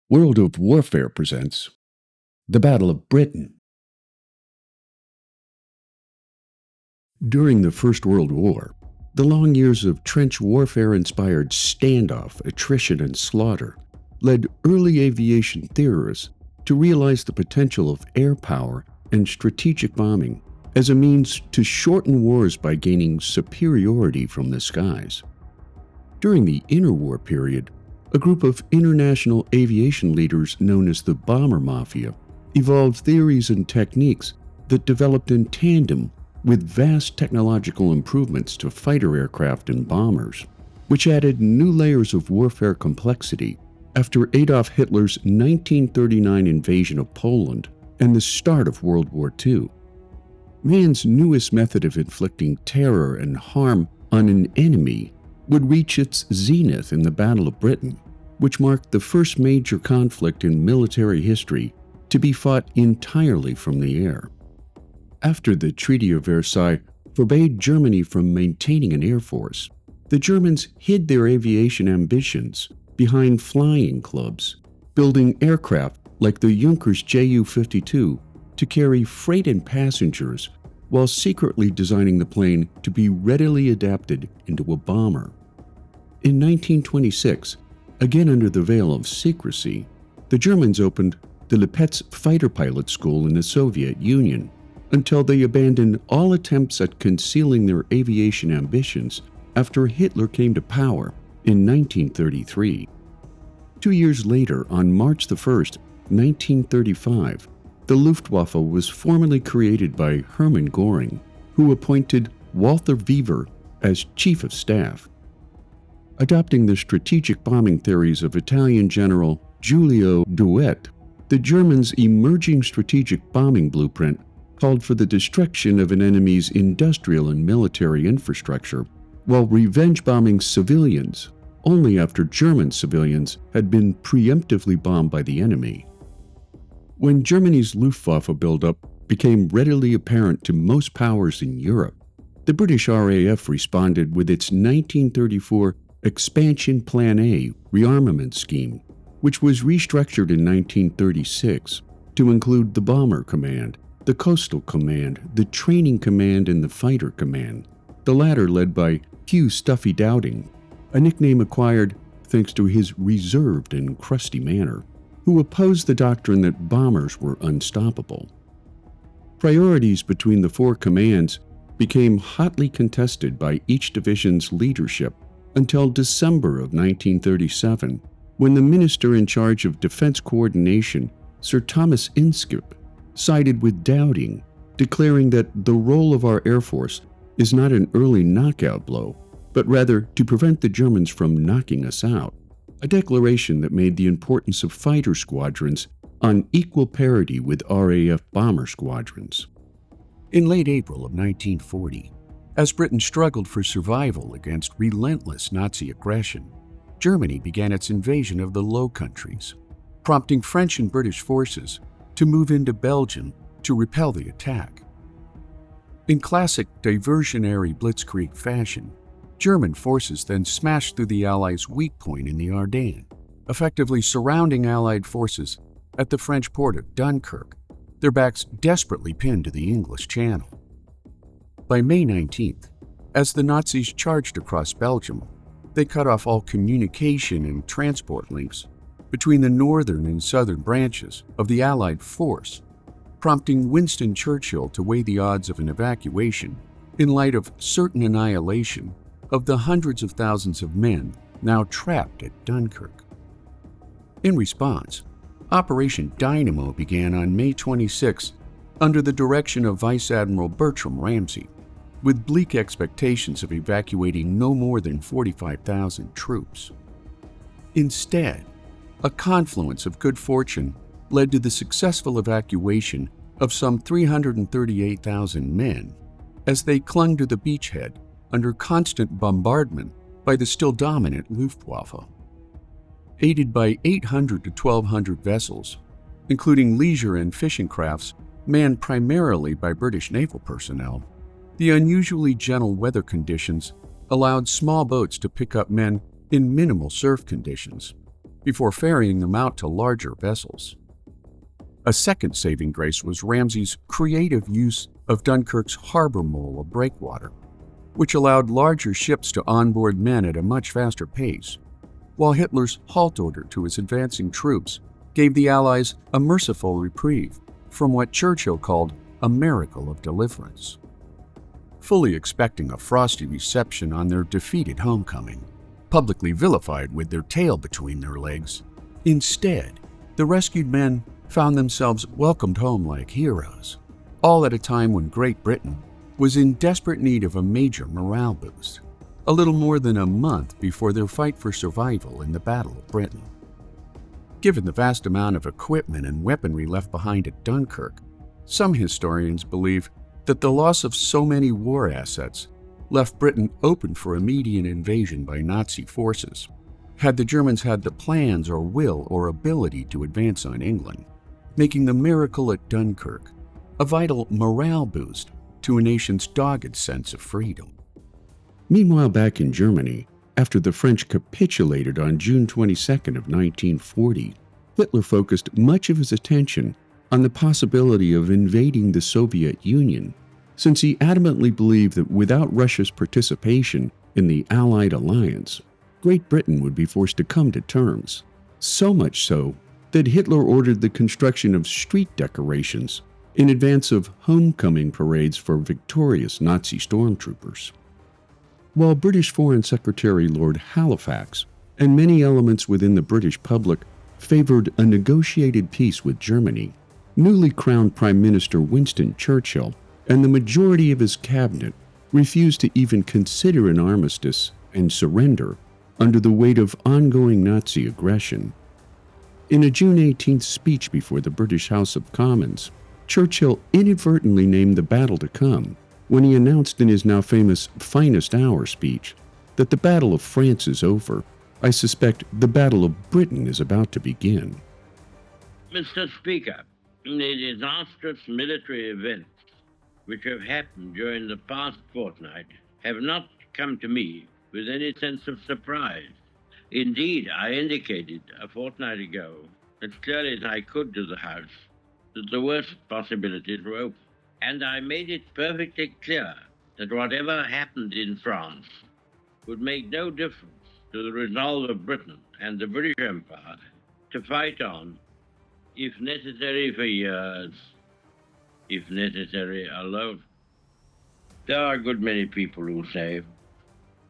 World of Warfare presents The Battle of Britain. During the First World War, the long years of trench warfare-inspired standoff, attrition, and slaughter led early aviation theorists to realize the potential of airpower and strategic bombing as a means to shorten wars by gaining superiority from the skies. During the interwar period, a group of international aviation leaders known as the Bomber Mafia evolved theories and techniques that developed in tandem with vast technological improvements to fighter aircraft and bombers, which added new layers of warfare complexity after Adolf Hitler's 1939 invasion of Poland and the start of World War II. Man's newest method of inflicting terror and harm on an enemy would reach its zenith in the Battle of Britain, which marked the first major conflict in military history to be fought entirely from the air. After the Treaty of Versailles forbade Germany from maintaining an air force, the Germans hid their aviation ambitions behind flying clubs, building aircraft like the Junkers Ju-52 to carry freight and passengers while secretly designing the plane to be readily adapted into a bomber. In 1926, again under the veil of secrecy, the Germans opened the Lipetsk fighter pilot school in the Soviet Union until they abandoned all attempts at concealing their aviation ambitions after Hitler came to power in 1933. 2 years later, on March 1, 1935, the Luftwaffe was formally created by Hermann Göring, who appointed Walther Wever as Chief of Staff. Adopting the strategic bombing theories of Italian General Giulio Douhet, the Germans' emerging strategic bombing blueprint called for the destruction of an enemy's industrial and military infrastructure, while revenge bombing civilians only after German civilians had been preemptively bombed by the enemy. When Germany's Luftwaffe buildup became readily apparent to most powers in Europe, the British RAF responded with its 1934 Expansion Plan A rearmament scheme, which was restructured in 1936 to include the Bomber Command, the Coastal Command, the Training Command, and the Fighter Command, the latter led by Hugh Stuffy Dowding, a nickname acquired thanks to his reserved and crusty manner, who opposed the doctrine that bombers were unstoppable. Priorities between the four commands became hotly contested by each division's leadership until December of 1937, when the minister in charge of defense coordination, Sir Thomas Inskip, sided with Dowding, declaring that the role of our Air Force is not an early knockout blow, but rather to prevent the Germans from knocking us out, a declaration that made the importance of fighter squadrons on equal parity with RAF bomber squadrons. In late April of 1940, as Britain struggled for survival against relentless Nazi aggression, Germany began its invasion of the Low Countries, prompting French and British forces to move into Belgium to repel the attack. In classic diversionary blitzkrieg fashion, German forces then smashed through the Allies' weak point in the Ardennes, effectively surrounding Allied forces at the French port of Dunkirk, their backs desperately pinned to the English Channel. By May 19th, as the Nazis charged across Belgium, they cut off all communication and transport links between the northern and southern branches of the Allied force, prompting Winston Churchill to weigh the odds of an evacuation in light of certain annihilation of the hundreds of thousands of men now trapped at Dunkirk. In response, Operation Dynamo began on May 26 under the direction of Vice Admiral Bertram Ramsay, with bleak expectations of evacuating no more than 45,000 troops. Instead, a confluence of good fortune led to the successful evacuation of some 338,000 men as they clung to the beachhead under constant bombardment by the still dominant Luftwaffe. Aided by 800 to 1,200 vessels, including leisure and fishing crafts manned primarily by British naval personnel, the unusually gentle weather conditions allowed small boats to pick up men in minimal surf conditions. before ferrying them out to larger vessels. A second saving grace was Ramsay's creative use of Dunkirk's harbor mole of breakwater, which allowed larger ships to onboard men at a much faster pace, while Hitler's halt order to his advancing troops gave the Allies a merciful reprieve from what Churchill called a miracle of deliverance. Fully expecting a frosty reception on their defeated homecoming, publicly vilified with their tail between their legs, instead, the rescued men found themselves welcomed home like heroes, all at a time when Great Britain was in desperate need of a major morale boost, a little more than a month before their fight for survival in the Battle of Britain. Given the vast amount of equipment and weaponry left behind at Dunkirk, some historians believe that the loss of so many war assets left Britain open for immediate invasion by Nazi forces, had the Germans had the plans or will or ability to advance on England, making the miracle at Dunkirk a vital morale boost to a nation's dogged sense of freedom. Meanwhile, back in Germany, after the French capitulated on June 22nd of 1940, Hitler focused much of his attention on the possibility of invading the Soviet Union, since he adamantly believed that without Russia's participation in the Allied alliance, Great Britain would be forced to come to terms. So much so that Hitler ordered the construction of street decorations in advance of homecoming parades for victorious Nazi stormtroopers. While British Foreign Secretary Lord Halifax and many elements within the British public favored a negotiated peace with Germany, newly crowned Prime Minister Winston Churchill and the majority of his cabinet refused to even consider an armistice and surrender under the weight of ongoing Nazi aggression. In a June 18th speech before the British House of Commons, Churchill inadvertently named the battle to come when he announced in his now famous Finest Hour speech that the Battle of France is over. I suspect the Battle of Britain is about to begin. Mr. Speaker, the disastrous military events which have happened during the past fortnight have not come to me with any sense of surprise. Indeed, I indicated a fortnight ago, as clearly as I could to the House, that the worst possibilities were open. And I made it perfectly clear that whatever happened in France would make no difference to the resolve of Britain and the British Empire to fight on, if necessary for years, if necessary alone. There are a good many people who say,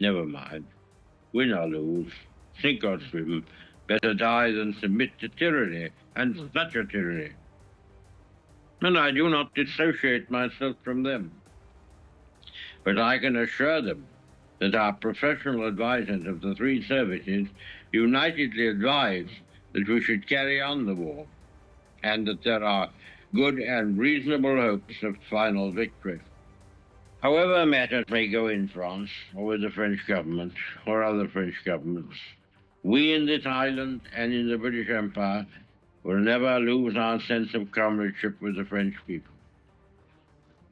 never mind, win or lose, sink or swim, better die than submit to tyranny, and such a tyranny. And I do not dissociate myself from them. But I can assure them that our professional advisors of the three services unitedly advise that we should carry on the war, and that there are good and reasonable hopes of final victory. However matters may go in France, or with the French government, or other French governments, we in this island and in the British Empire will never lose our sense of comradeship with the French people.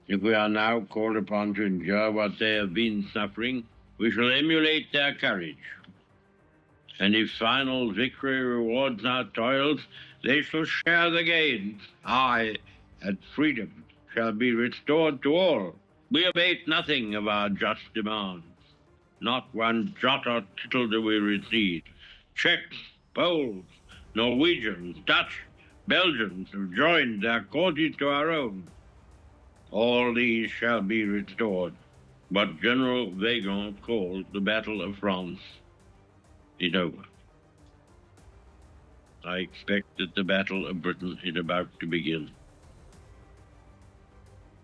If we are now called upon to endure what they have been suffering, we shall emulate their courage. And if final victory rewards our toils, they shall share the gains. Aye, and freedom shall be restored to all. We abate nothing of our just demands. Not one jot or tittle do we recede. Czechs, Poles, Norwegians, Dutch, Belgians have joined their causes to our own. All these shall be restored. What General Weygand called the Battle of France is over. I expect that the Battle of Britain is about to begin.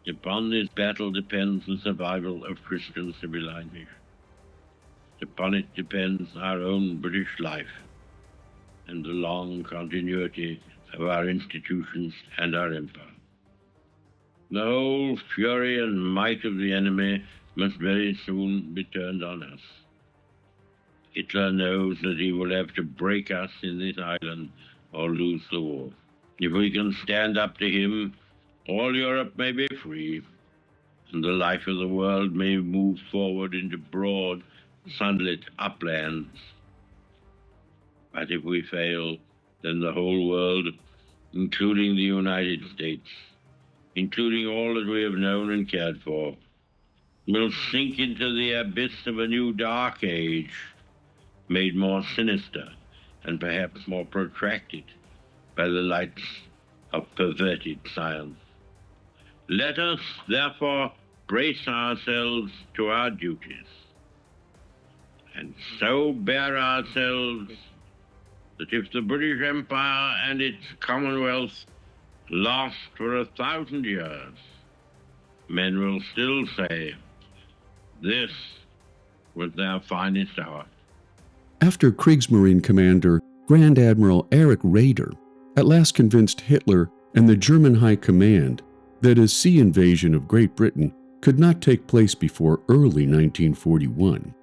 Upon this battle depends the survival of Christian civilization. Upon it depends our own British life and the long continuity of our institutions and our empire. The whole fury and might of the enemy must very soon be turned on us. Hitler knows that he will have to break us in this island or lose the war. If we can stand up to him, all Europe may be free, and the life of the world may move forward into broad, sunlit uplands. But if we fail, then the whole world, including the United States, including all that we have known and cared for, will sink into the abyss of a new dark age, made more sinister and perhaps more protracted by the lights of perverted science. Let us, therefore, brace ourselves to our duties, and so bear ourselves that if the British Empire and its Commonwealth last for 1,000 years, men will still say, this was their finest hour. After Kriegsmarine commander Grand Admiral Erich Raeder at last convinced Hitler and the German High Command that a sea invasion of Great Britain could not take place before early 1941,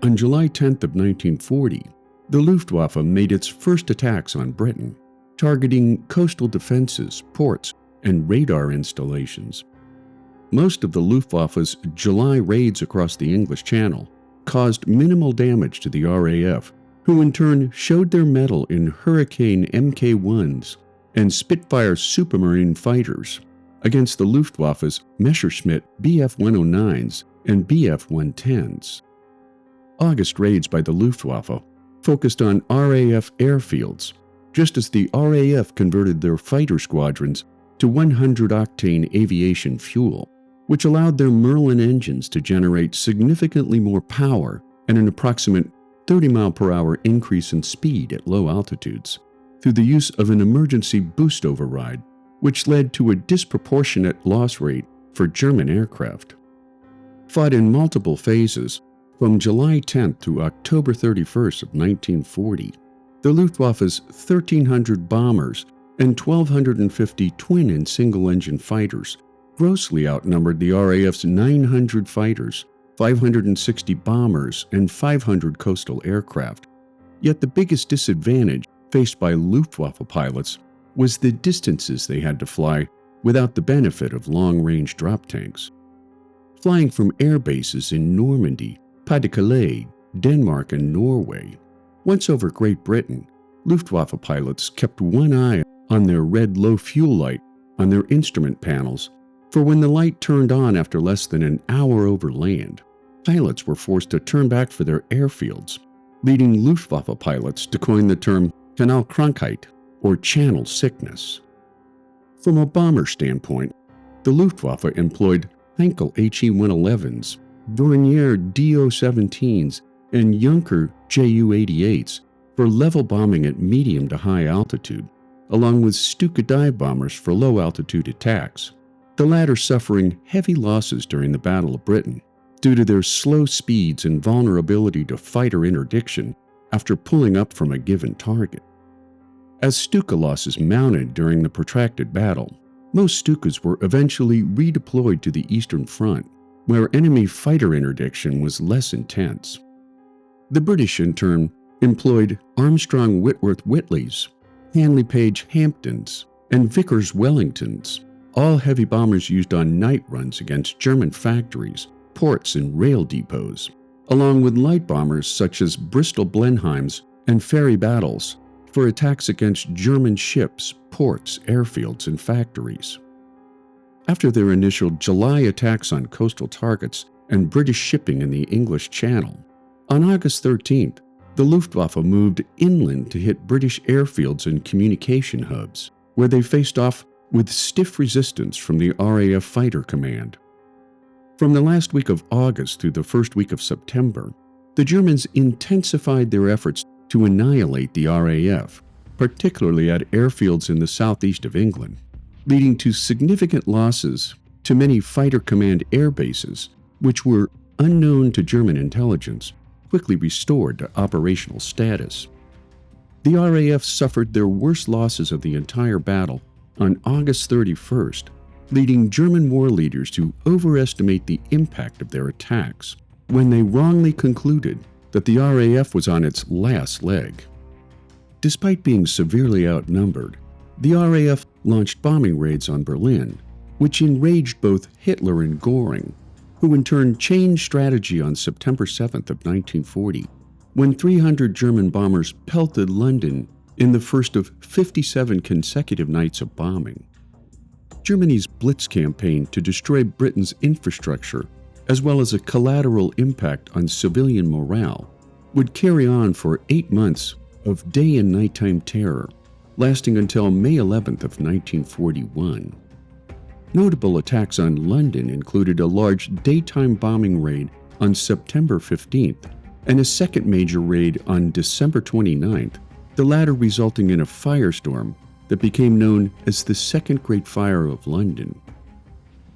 on July 10th of 1940, the Luftwaffe made its first attacks on Britain, targeting coastal defenses, ports, and radar installations. Most of the Luftwaffe's July raids across the English Channel caused minimal damage to the RAF, who in turn showed their mettle in Hurricane Mk1s and Spitfire Supermarine fighters against the Luftwaffe's Messerschmitt Bf-109s and Bf-110s. August raids by the Luftwaffe focused on RAF airfields, just as the RAF converted their fighter squadrons to 100-octane aviation fuel, which allowed their Merlin engines to generate significantly more power and an approximate 30-mile-per-hour increase in speed at low altitudes, through the use of an emergency boost override, which led to a disproportionate loss rate for German aircraft. Fought in multiple phases, from July 10th to October 31st of 1940, the Luftwaffe's 1,300 bombers and 1,250 twin and single-engine fighters grossly outnumbered the RAF's 900 fighters, 560 bombers, and 500 coastal aircraft. Yet the biggest disadvantage faced by Luftwaffe pilots was the distances they had to fly without the benefit of long-range drop tanks. Flying from air bases in Normandy, Pas-de-Calais, Denmark, and Norway, once over Great Britain, Luftwaffe pilots kept one eye on their red low fuel light on their instrument panels, for when the light turned on after less than an hour over land, pilots were forced to turn back for their airfields, leading Luftwaffe pilots to coin the term Kanalkrankheit, or channel sickness. From a bomber standpoint, the Luftwaffe employed Heinkel HE-111s, Dornier DO-17s, and Junker Ju-88s for level bombing at medium to high altitude, along with Stuka dive bombers for low-altitude attacks, the latter suffering heavy losses during the Battle of Britain due to their slow speeds and vulnerability to fighter interdiction after pulling up from a given target. As Stuka losses mounted during the protracted battle, most Stukas were eventually redeployed to the Eastern Front, where enemy fighter interdiction was less intense. The British, in turn, employed Armstrong Whitworth Whitleys, Handley-Page Hamptons, and Vickers Wellingtons, all heavy bombers used on night runs against German factories, ports, and rail depots, along with light bombers such as Bristol Blenheims and Ferry Battles for attacks against German ships, ports, airfields, and factories. After their initial July attacks on coastal targets and British shipping in the English Channel, on August 13th, the Luftwaffe moved inland to hit British airfields and communication hubs, where they faced off with stiff resistance from the RAF Fighter Command. From the last week of August through the first week of September, the Germans intensified their efforts to annihilate the RAF, particularly at airfields in the southeast of England, leading to significant losses to many Fighter Command air bases, which were, unknown to German intelligence, quickly restored to operational status. The RAF suffered their worst losses of the entire battle on August 31st, leading German war leaders to overestimate the impact of their attacks when they wrongly concluded that the RAF was on its last leg. Despite being severely outnumbered, the RAF launched bombing raids on Berlin, which enraged both Hitler and Göring, who in turn changed strategy on September 7th of 1940 when 300 German bombers pelted London in the first of 57 consecutive nights of bombing. Germany's Blitz campaign to destroy Britain's infrastructure, as well as a collateral impact on civilian morale, would carry on for 8 months of day and nighttime terror, lasting until May 11th of 1941. Notable attacks on London included a large daytime bombing raid on September 15th and a second major raid on December 29th, the latter resulting in a firestorm that became known as the Second Great Fire of London.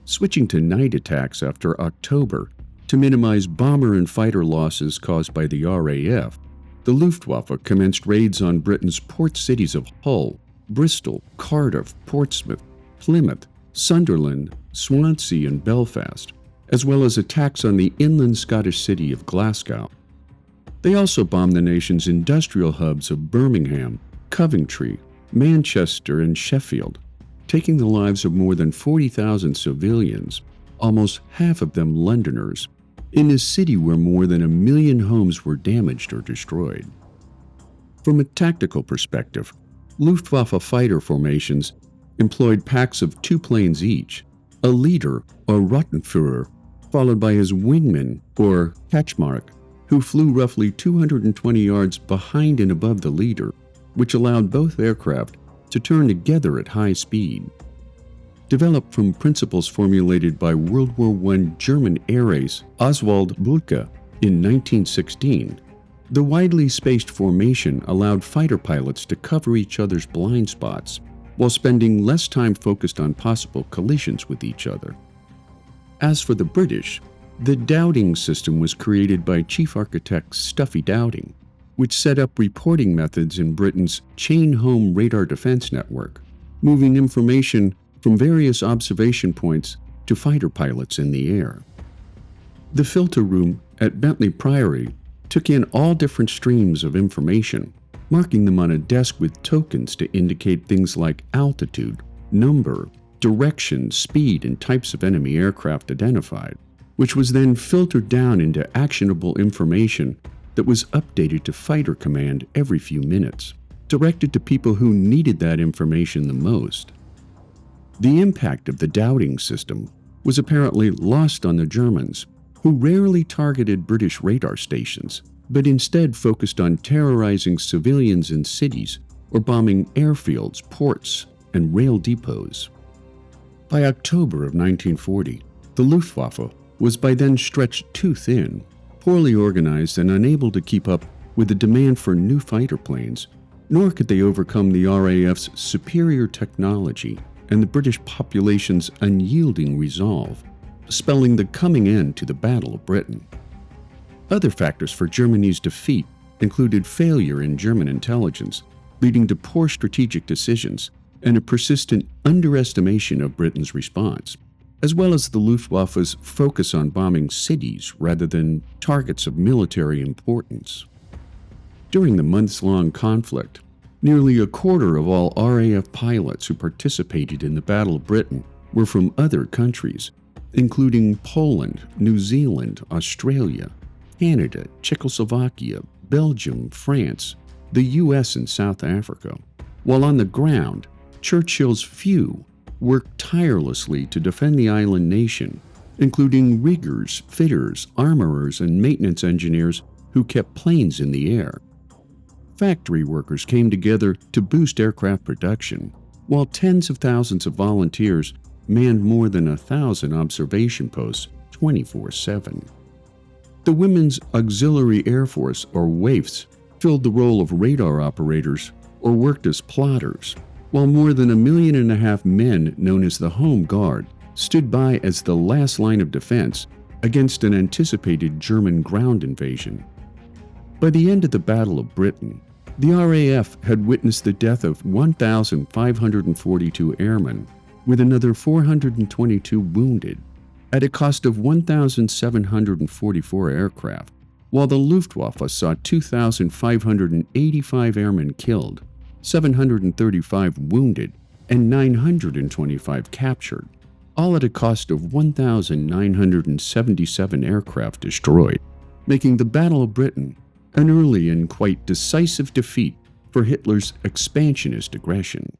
Switching to night attacks after October to minimize bomber and fighter losses caused by the RAF, the Luftwaffe commenced raids on Britain's port cities of Hull, Bristol, Cardiff, Portsmouth, Plymouth, Sunderland, Swansea, and Belfast, as well as attacks on the inland Scottish city of Glasgow. They also bombed the nation's industrial hubs of Birmingham, Coventry, Manchester, and Sheffield, taking the lives of more than 40,000 civilians, almost half of them Londoners, in a city where more than 1 million homes were damaged or destroyed. From a tactical perspective, Luftwaffe fighter formations employed packs of 2 planes each, a leader, or Rottenführer, followed by his wingman, or Kachmark, who flew roughly 220 yards behind and above the leader, which allowed both aircraft to turn together at high speed. Developed from principles formulated by World War I German air ace Oswald Bulke in 1916, the widely spaced formation allowed fighter pilots to cover each other's blind spots while spending less time focused on possible collisions with each other. As for the British, the Dowding system was created by Chief Architect Stuffy Dowding, which set up reporting methods in Britain's chain home radar defense network, moving information from various observation points to fighter pilots in the air. The filter room at Bentley Priory took in all different streams of information, marking them on a desk with tokens to indicate things like altitude, number, direction, speed, and types of enemy aircraft identified, which was then filtered down into actionable information that was updated to Fighter Command every few minutes, directed to people who needed that information the most. The impact of the Dowding system was apparently lost on the Germans, who rarely targeted British radar stations, but instead focused on terrorizing civilians in cities or bombing airfields, ports, and rail depots. By October of 1940, the Luftwaffe was by then stretched too thin, poorly organized, and unable to keep up with the demand for new fighter planes, nor could they overcome the RAF's superior technology and the British population's unyielding resolve, spelling the coming end to the Battle of Britain. Other factors for Germany's defeat included failure in German intelligence, leading to poor strategic decisions and a persistent underestimation of Britain's response, as well as the Luftwaffe's focus on bombing cities rather than targets of military importance. During the months-long conflict, nearly a quarter of all RAF pilots who participated in the Battle of Britain were from other countries, including Poland, New Zealand, Australia, Canada, Czechoslovakia, Belgium, France, the US, and South Africa. While on the ground, Churchill's few worked tirelessly to defend the island nation, including riggers, fitters, armorers, and maintenance engineers who kept planes in the air. Factory workers came together to boost aircraft production, while tens of thousands of volunteers manned more than 1,000 observation posts 24/7. The Women's Auxiliary Air Force, or WAIFs, filled the role of radar operators or worked as plotters, while more than 1.5 million men known as the Home Guard stood by as the last line of defense against an anticipated German ground invasion. By the end of the Battle of Britain, the RAF had witnessed the death of 1,542 airmen, with another 422 wounded, at a cost of 1,744 aircraft, while the Luftwaffe saw 2,585 airmen killed, 735 wounded, and 925 captured, all at a cost of 1,977 aircraft destroyed, making the Battle of Britain an early and quite decisive defeat for Hitler's expansionist aggression.